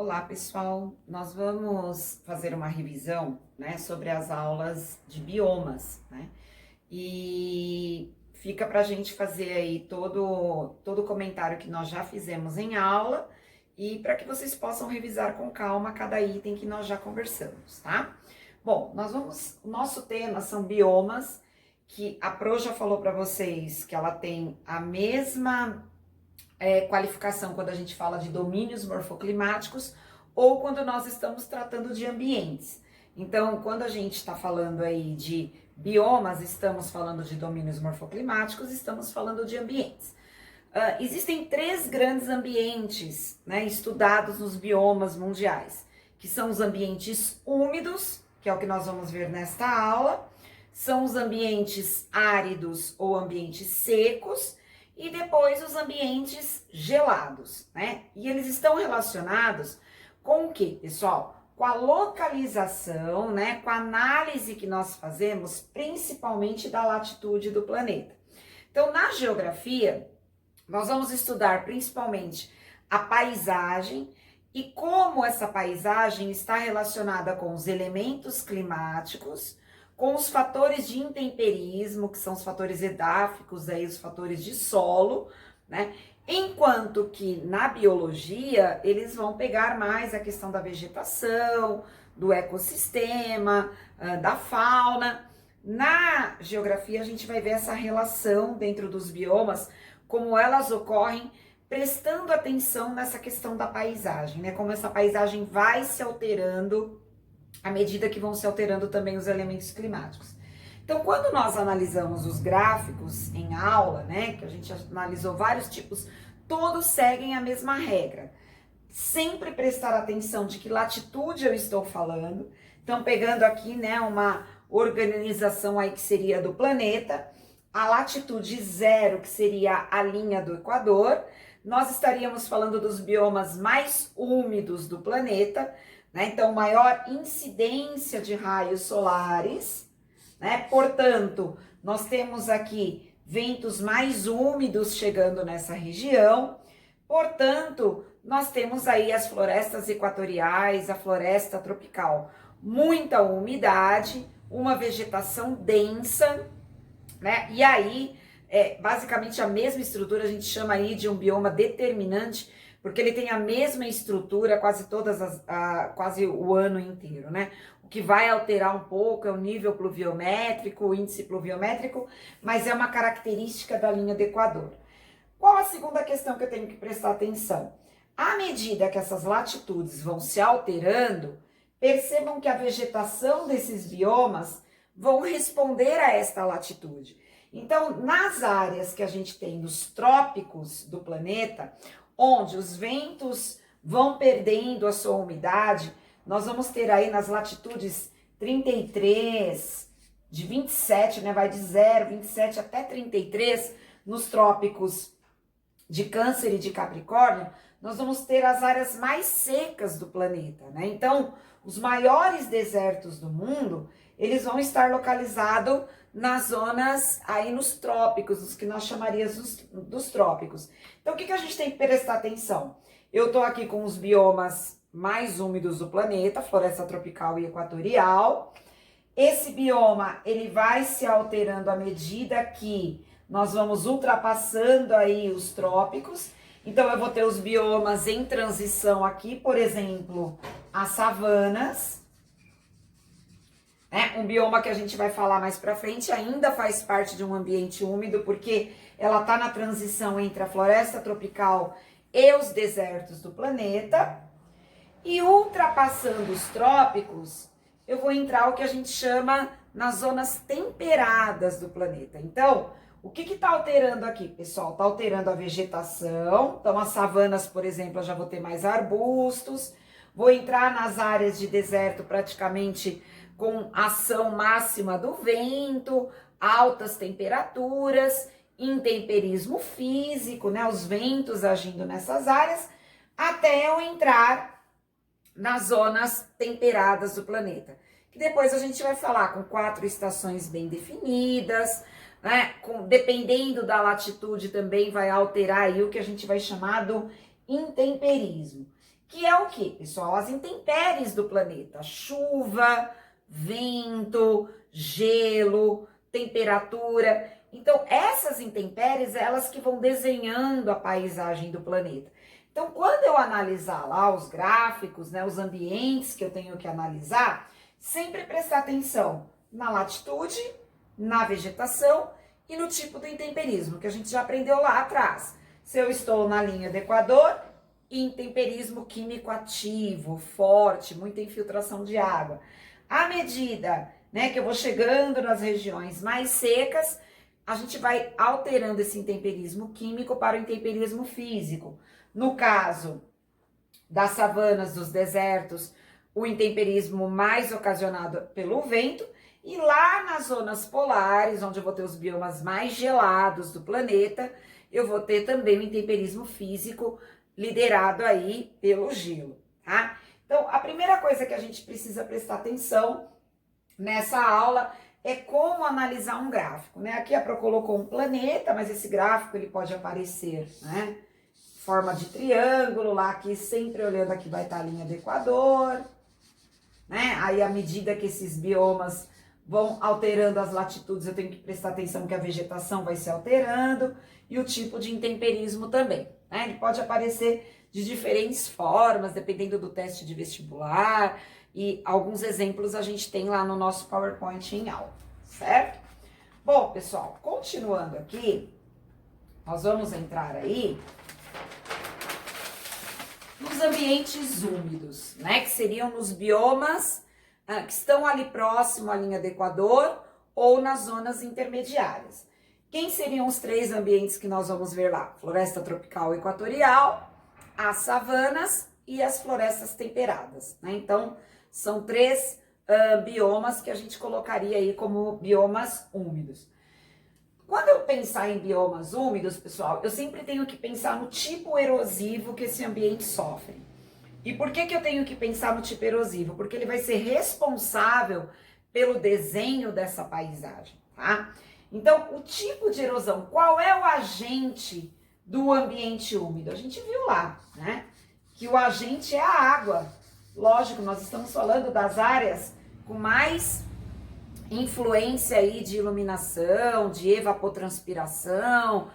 Olá, pessoal. Nós vamos fazer uma revisão, sobre as aulas de biomas, E fica para a gente fazer aí todo o comentário que nós já fizemos em aula e para que vocês possam revisar com calma cada item que nós já conversamos, tá? Bom, o nosso tema são biomas, que a Pro já falou para vocês que ela tem a mesma qualificação quando a gente fala de domínios morfoclimáticos ou quando nós estamos tratando de ambientes. Então, quando a gente está falando aí de biomas, estamos falando de domínios morfoclimáticos, estamos falando de ambientes. Existem três grandes ambientes, estudados nos biomas mundiais, que são os ambientes úmidos, que é o que nós vamos ver nesta aula, são os ambientes áridos ou ambientes secos, e depois os ambientes gelados, E eles estão relacionados com o que, pessoal? Com a localização, com a análise que nós fazemos, principalmente da latitude do planeta. Então, na geografia, nós vamos estudar principalmente a paisagem e como essa paisagem está relacionada com os elementos climáticos, com os fatores de intemperismo, que são os fatores edáficos, aí, os fatores de solo, Enquanto que na biologia, eles vão pegar mais a questão da vegetação, do ecossistema, da fauna. Na geografia, a gente vai ver essa relação dentro dos biomas, como elas ocorrem, prestando atenção nessa questão da paisagem, Como essa paisagem vai se alterando à medida que vão se alterando também os elementos climáticos. Então, quando nós analisamos os gráficos em aula, que a gente analisou vários tipos, todos seguem a mesma regra. Sempre prestar atenção de que latitude eu estou falando. Então, pegando aqui, uma organização aí que seria do planeta, a latitude zero, que seria a linha do Equador, nós estaríamos falando dos biomas mais úmidos do planeta, Então, maior incidência de raios solares, Portanto, nós temos aqui ventos mais úmidos chegando nessa região. Portanto, nós temos aí as florestas equatoriais, a floresta tropical, muita umidade, uma vegetação densa, E aí, basicamente a mesma estrutura, a gente chama aí de um bioma determinante, porque ele tem a mesma estrutura quase quase o ano inteiro, O que vai alterar um pouco é o nível pluviométrico, o índice pluviométrico, mas é uma característica da linha do Equador. Qual a segunda questão que eu tenho que prestar atenção? À medida que essas latitudes vão se alterando, percebam que a vegetação desses biomas vão responder a esta latitude. Então, nas áreas que a gente tem nos trópicos do planeta, onde os ventos vão perdendo a sua umidade, nós vamos ter aí nas latitudes 33, de 27, vai de 0, 27 até 33, nos trópicos de Câncer e de Capricórnio, nós vamos ter as áreas mais secas do planeta, Então, os maiores desertos do mundo, eles vão estar localizados nas zonas aí nos trópicos, os que nós chamaríamos dos trópicos. Então, o que a gente tem que prestar atenção? Eu estou aqui com os biomas mais úmidos do planeta, floresta tropical e equatorial. Esse bioma, ele vai se alterando à medida que nós vamos ultrapassando aí os trópicos. Então, eu vou ter os biomas em transição aqui, por exemplo, as savanas, Um bioma que a gente vai falar mais pra frente ainda faz parte de um ambiente úmido, porque ela tá na transição entre a floresta tropical e os desertos do planeta. E ultrapassando os trópicos, eu vou entrar o que a gente chama nas zonas temperadas do planeta. Então, o que tá alterando aqui, pessoal? Tá alterando a vegetação. Então, as savanas, por exemplo, eu já vou ter mais arbustos. Vou entrar nas áreas de deserto praticamente com ação máxima do vento, altas temperaturas, intemperismo físico, Os ventos agindo nessas áreas, até eu entrar nas zonas temperadas do planeta. Que depois a gente vai falar com 4 estações bem definidas, dependendo da latitude também vai alterar aí o que a gente vai chamar do intemperismo, que é o quê, pessoal? As intempéries do planeta, chuva, vento, gelo, temperatura. Então, essas intempéries, elas que vão desenhando a paisagem do planeta. Então, quando eu analisar lá os gráficos, né, os ambientes que eu tenho que analisar, sempre prestar atenção na latitude, na vegetação e no tipo do intemperismo, que a gente já aprendeu lá atrás. Se eu estou na linha do Equador, intemperismo químico ativo, forte, muita infiltração de água. À medida, né, que eu vou chegando nas regiões mais secas, a gente vai alterando esse intemperismo químico para o intemperismo físico. No caso das savanas, dos desertos, o intemperismo mais ocasionado pelo vento, e lá nas zonas polares, onde eu vou ter os biomas mais gelados do planeta, eu vou ter também o intemperismo físico liderado aí pelo gelo, tá? Então, a primeira coisa que a gente precisa prestar atenção nessa aula é como analisar um gráfico, né? Aqui a Pro colocou um planeta, mas esse gráfico ele pode aparecer, né? Forma de triângulo, lá aqui sempre olhando aqui vai estar a linha do Equador, né? Aí à medida que esses biomas vão alterando as latitudes, eu tenho que prestar atenção que a vegetação vai se alterando e o tipo de intemperismo também, né? Ele pode aparecer de diferentes formas, dependendo do teste de vestibular, e alguns exemplos a gente tem lá no nosso PowerPoint em aula, certo? Bom, pessoal, continuando aqui, nós vamos entrar aí nos ambientes úmidos, né? Que seriam nos biomas que estão ali próximo à linha do Equador ou nas zonas intermediárias. Quem seriam os 3 ambientes que nós vamos ver lá? Floresta tropical equatorial, as savanas e as florestas temperadas, né? Então, são 3 biomas que a gente colocaria aí como biomas úmidos. Quando eu pensar em biomas úmidos, pessoal, eu sempre tenho que pensar no tipo erosivo que esse ambiente sofre. E por que eu tenho que pensar no tipo erosivo? Porque ele vai ser responsável pelo desenho dessa paisagem, tá? Então, o tipo de erosão, qual é o agente do ambiente úmido? A gente viu lá, né? Que o agente é a água. Lógico, nós estamos falando das áreas com mais influência aí de iluminação, de evapotranspiração,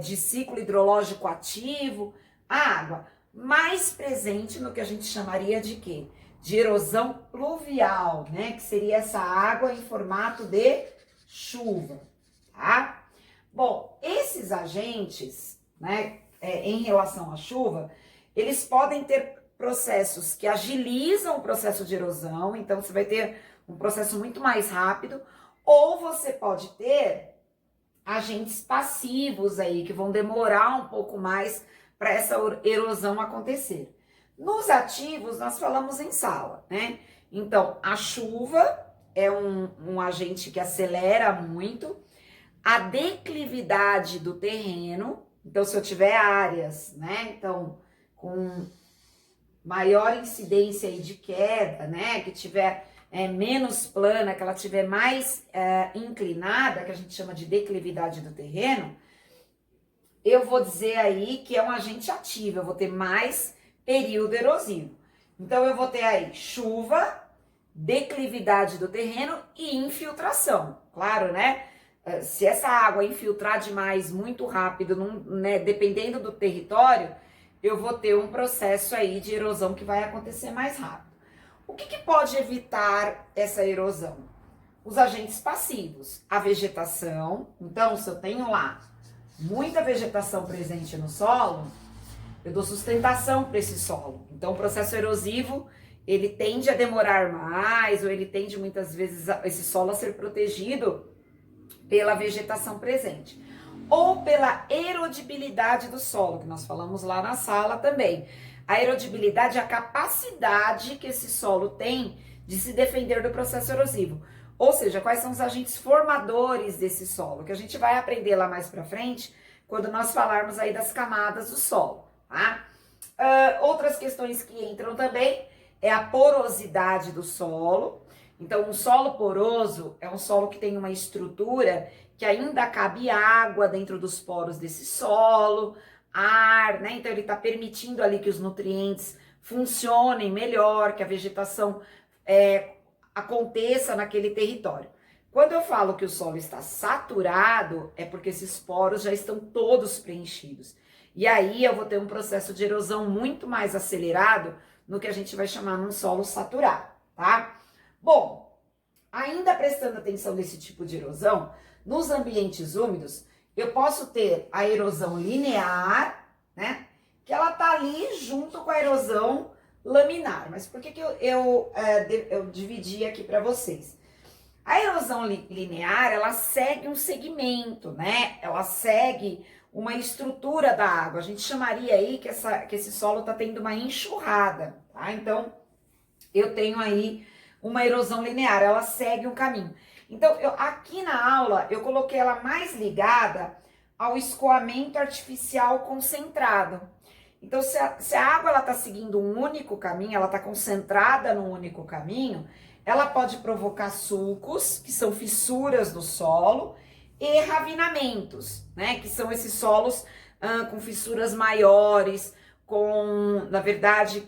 de ciclo hidrológico ativo, a água mais presente no que a gente chamaria de quê? De erosão pluvial, né? Que seria essa água em formato de chuva, tá? Bom, esses agentes, né, em relação à chuva, eles podem ter processos que agilizam o processo de erosão, então você vai ter um processo muito mais rápido, ou você pode ter agentes passivos aí, que vão demorar um pouco mais para essa erosão acontecer. Nos ativos, nós falamos em sala, né? Então, a chuva é um agente que acelera muito, a declividade do terreno, então se eu tiver áreas, né, então, com maior incidência aí de queda, né, que tiver menos plana, que ela tiver mais inclinada, que a gente chama de declividade do terreno, eu vou dizer aí que é um agente ativo, eu vou ter mais período erosivo. Então, eu vou ter aí chuva, declividade do terreno e infiltração. Claro, né? Se essa água infiltrar demais, muito rápido, né, dependendo do território, eu vou ter um processo aí de erosão que vai acontecer mais rápido. O que pode evitar essa erosão? Os agentes passivos, a vegetação. Então, se eu tenho lá muita vegetação presente no solo, eu dou sustentação para esse solo. Então, o processo erosivo, ele tende a demorar mais, ou ele tende muitas vezes esse solo a ser protegido pela vegetação presente. Ou pela erodibilidade do solo, que nós falamos lá na sala também. A erodibilidade é a capacidade que esse solo tem de se defender do processo erosivo. Ou seja, quais são os agentes formadores desse solo, que a gente vai aprender lá mais para frente, quando nós falarmos aí das camadas do solo, tá? Outras questões que entram também é a porosidade do solo. Então, um solo poroso é um solo que tem uma estrutura que ainda cabe água dentro dos poros desse solo, ar, né? Então ele está permitindo ali que os nutrientes funcionem melhor, que a vegetação aconteça naquele território. Quando eu falo que o solo está saturado, é porque esses poros já estão todos preenchidos. E aí eu vou ter um processo de erosão muito mais acelerado no que a gente vai chamar num solo saturado, tá? Bom, ainda prestando atenção nesse tipo de erosão, nos ambientes úmidos, eu posso ter a erosão linear, né? Que ela tá ali junto com a erosão laminar. Mas por que eu dividi aqui para vocês? A erosão linear, ela segue um segmento, né? Ela segue uma estrutura da água. A gente chamaria aí que esse solo está tendo uma enxurrada, tá? Então, eu tenho aí uma erosão linear, ela segue um caminho. Então, aqui na aula, eu coloquei ela mais ligada ao escoamento artificial concentrado. Então, se a água está seguindo um único caminho, ela está concentrada num único caminho, ela pode provocar sulcos, que são fissuras no solo, e ravinamentos, né? Que são esses solos com fissuras maiores, na verdade,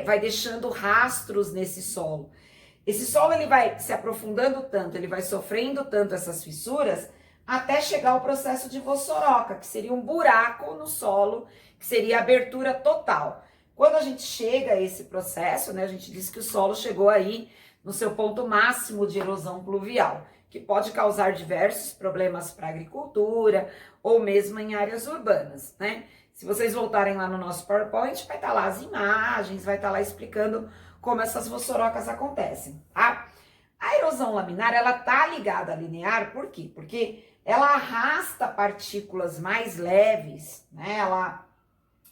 vai deixando rastros nesse solo. Esse solo ele vai se aprofundando tanto, ele vai sofrendo tanto essas fissuras, até chegar ao processo de vossoroca, que seria um buraco no solo, que seria a abertura total. Quando a gente chega a esse processo, né, a gente diz que o solo chegou aí no seu ponto máximo de erosão pluvial, que pode causar diversos problemas para a agricultura ou mesmo em áreas urbanas, né? Se vocês voltarem lá no nosso PowerPoint, vai estar lá as imagens, vai estar lá explicando como essas vossorocas acontecem, tá? A erosão laminar, ela tá ligada à linear, por quê? Porque ela arrasta partículas mais leves, né? Ela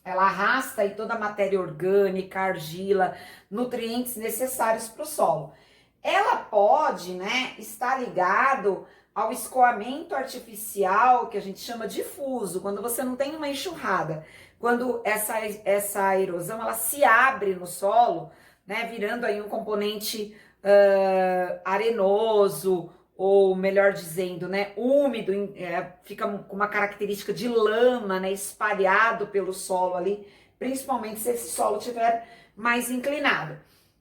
arrasta aí toda a matéria orgânica, argila, nutrientes necessários para o solo. Ela pode, né, estar ligado ao escoamento artificial, que a gente chama difuso, quando você não tem uma enxurrada. Quando essa erosão, ela se abre no solo, né, virando aí um componente arenoso, ou melhor dizendo, né, úmido, fica com uma característica de lama, né, espalhado pelo solo ali, principalmente se esse solo estiver mais inclinado.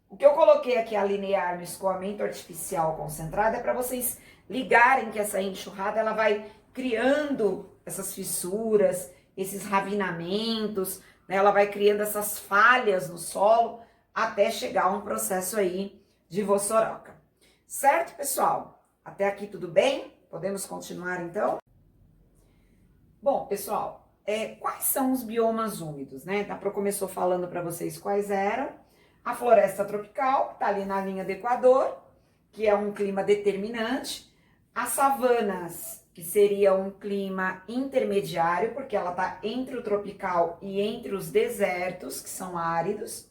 O que eu coloquei aqui a linear no escoamento artificial concentrado é para vocês ligarem que essa enxurrada ela vai criando essas fissuras, esses ravinamentos, né, ela vai criando essas falhas no solo até chegar a um processo aí de vossoroca. Certo, pessoal? Até aqui tudo bem? Podemos continuar então? Bom, pessoal, quais são os biomas úmidos, né? A Pro começou falando para vocês quais eram. A floresta tropical, que está ali na linha do Equador, que é um clima determinante. As savanas, que seria um clima intermediário, porque ela está entre o tropical e entre os desertos, que são áridos.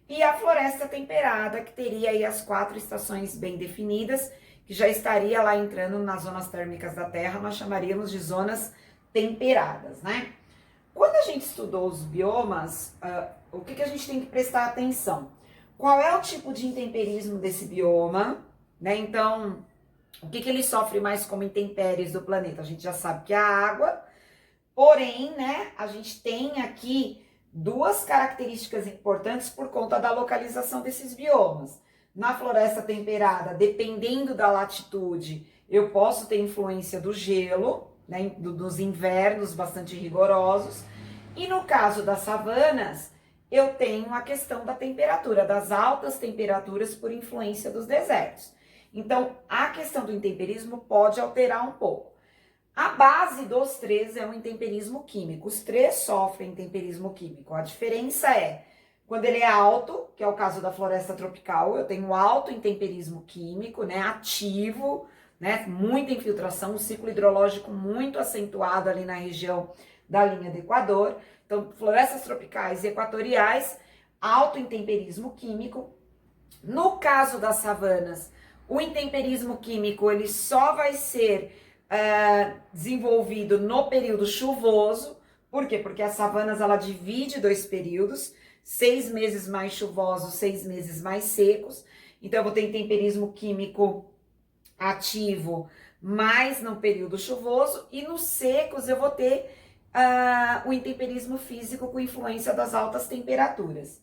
E a floresta temperada, que teria aí as 4 estações bem definidas, que já estaria lá entrando nas zonas térmicas da Terra, nós chamaríamos de zonas temperadas, né? Quando a gente estudou os biomas, o que a gente tem que prestar atenção? Qual é o tipo de intemperismo desse bioma, né? Então, o que ele sofre mais como intempéries do planeta? A gente já sabe que é a água, porém, né, a gente tem aqui 2 características importantes por conta da localização desses biomas. Na floresta temperada, dependendo da latitude, eu posso ter influência do gelo, né, dos invernos bastante rigorosos. E no caso das savanas, eu tenho a questão da temperatura, das altas temperaturas por influência dos desertos. Então, a questão do intemperismo pode alterar um pouco. A base dos 3 é o intemperismo químico. Os 3 sofrem intemperismo químico. A diferença é quando ele é alto, que é o caso da floresta tropical, eu tenho alto intemperismo químico, né, ativo, né, muita infiltração, um ciclo hidrológico muito acentuado ali na região da linha do Equador. Então, florestas tropicais e equatoriais, alto intemperismo químico. No caso das savanas, o intemperismo químico ele só vai ser desenvolvido no período chuvoso. Por quê? Porque as savanas ela divide 2 períodos, 6 meses mais chuvosos, 6 meses mais secos. Então, eu vou ter intemperismo químico ativo mais no período chuvoso, e nos secos eu vou ter o intemperismo físico com influência das altas temperaturas.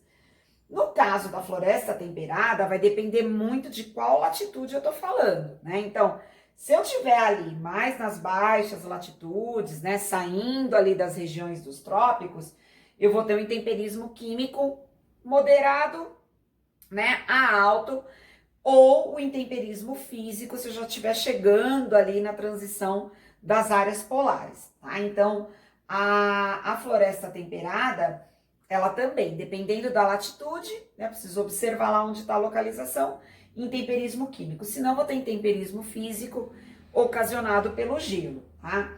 No caso da floresta temperada, vai depender muito de qual latitude eu tô falando, né? Então, se eu tiver ali mais nas baixas latitudes, né, saindo ali das regiões dos trópicos, eu vou ter um intemperismo químico moderado, né, a alto, ou o intemperismo físico se eu já estiver chegando ali na transição das áreas polares, tá? Então, a floresta temperada, ela também, dependendo da latitude, né, preciso observar lá onde está a localização, intemperismo químico, senão vou ter intemperismo físico ocasionado pelo gelo, tá?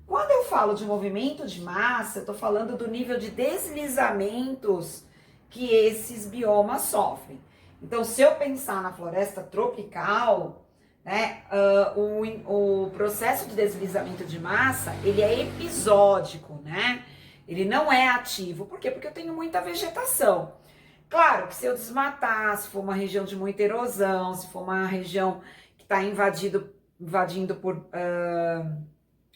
Quando eu falo de movimento de massa, eu estou falando do nível de deslizamentos que esses biomas sofrem. Então, se eu pensar na floresta tropical, né, o processo de deslizamento de massa, ele é episódico, né? Ele não é ativo. Por quê? Porque eu tenho muita vegetação. Claro que se eu desmatar, se for uma região de muita erosão, se for uma região que está invadindo por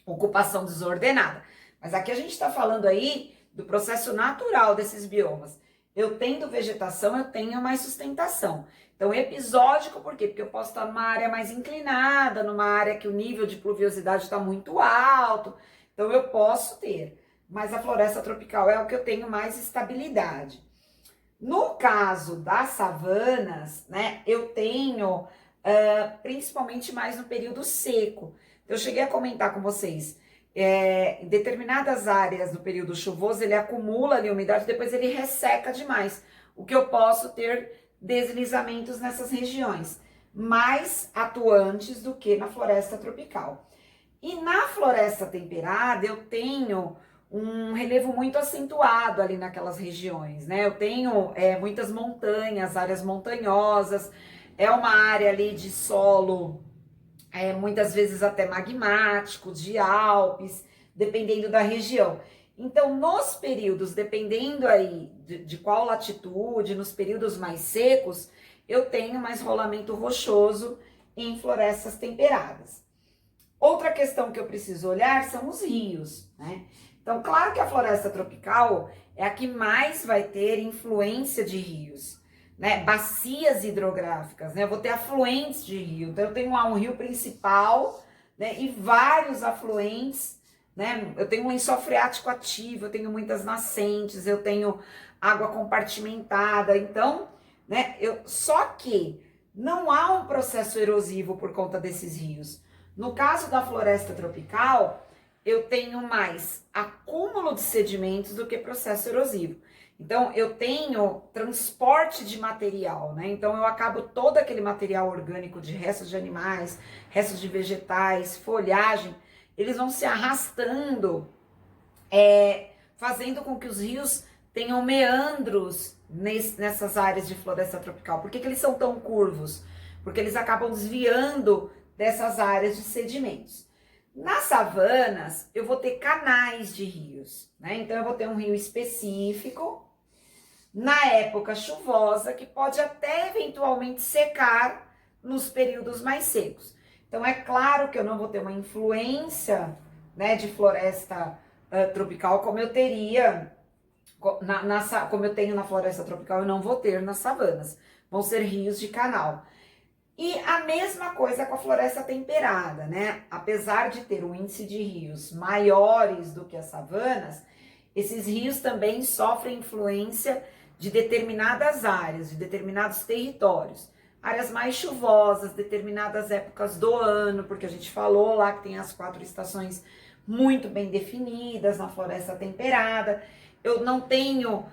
ocupação desordenada. Mas aqui a gente está falando aí do processo natural desses biomas. Eu tendo vegetação, eu tenho mais sustentação. Então, episódico, por quê? Porque eu posso estar numa área mais inclinada, numa área que o nível de pluviosidade está muito alto. Então, eu posso ter. Mas a floresta tropical é o que eu tenho mais estabilidade. No caso das savanas, né, eu tenho principalmente mais no período seco. Eu cheguei a comentar com vocês, em determinadas áreas do período chuvoso, ele acumula ali umidade, depois ele resseca demais. O que eu posso ter deslizamentos nessas regiões, mais atuantes do que na floresta tropical. E na floresta temperada, eu tenho um relevo muito acentuado ali naquelas regiões, né? Eu tenho muitas montanhas, áreas montanhosas, é uma área ali de solo, muitas vezes até magmático, de Alpes, dependendo da região. Então, nos períodos, dependendo aí de qual latitude, nos períodos mais secos, eu tenho mais rolamento rochoso em florestas temperadas. Outra questão que eu preciso olhar são os rios, né? Então, claro que a floresta tropical é a que mais vai ter influência de rios, né? Bacias hidrográficas, né? Eu vou ter afluentes de rio. Então, eu tenho lá um rio principal, né? E vários afluentes, né? Eu tenho um lençol freático ativo, eu tenho muitas nascentes, eu tenho água compartimentada. Então, né? Só que não há um processo erosivo por conta desses rios. No caso da floresta tropical, eu tenho mais acúmulo de sedimentos do que processo erosivo. Então, eu tenho transporte de material, né? Então, eu acabo todo aquele material orgânico de restos de animais, restos de vegetais, folhagem, eles vão se arrastando, fazendo com que os rios tenham meandros nessas áreas de floresta tropical. Por que eles são tão curvos? Porque eles acabam desviando dessas áreas de sedimentos. Nas savanas, eu vou ter canais de rios, né? Então, eu vou ter um rio específico, na época chuvosa, que pode até eventualmente secar nos períodos mais secos. Então, é claro que eu não vou ter uma influência, né, de floresta tropical como eu teria, como eu tenho na floresta tropical, eu não vou ter nas savanas. Vão ser rios de canal. E a mesma coisa com a floresta temperada, né? Apesar de ter um índice de rios maiores do que as savanas, esses rios também sofrem influência de determinadas áreas, de determinados territórios. Áreas mais chuvosas, determinadas épocas do ano, porque a gente falou lá que tem as 4 estações muito bem definidas na floresta temperada. Eu não tenho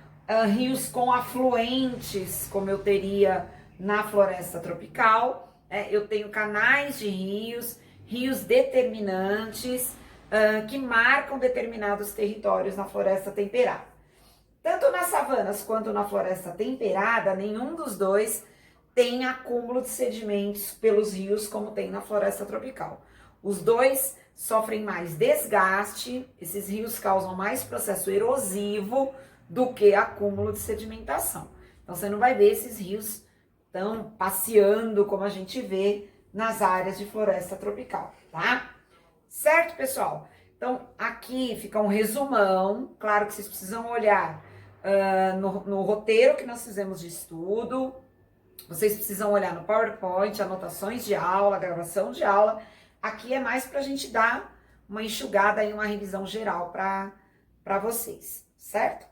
rios com afluentes, como eu teria na floresta tropical, eu tenho canais de rios, rios determinantes, que marcam determinados territórios na floresta temperada. Tanto nas savanas quanto na floresta temperada, nenhum dos dois tem acúmulo de sedimentos pelos rios como tem na floresta tropical. Os dois sofrem mais desgaste, esses rios causam mais processo erosivo do que acúmulo de sedimentação. Então, você não vai ver esses rios tão passeando como a gente vê nas áreas de floresta tropical, tá? Certo, pessoal? Então, Então, aqui fica um resumão, claro que vocês precisam olhar no roteiro que nós fizemos de estudo, vocês precisam olhar no PowerPoint, anotações de aula, gravação de aula. Aqui é mais para a gente dar uma enxugada e uma revisão geral para vocês, certo?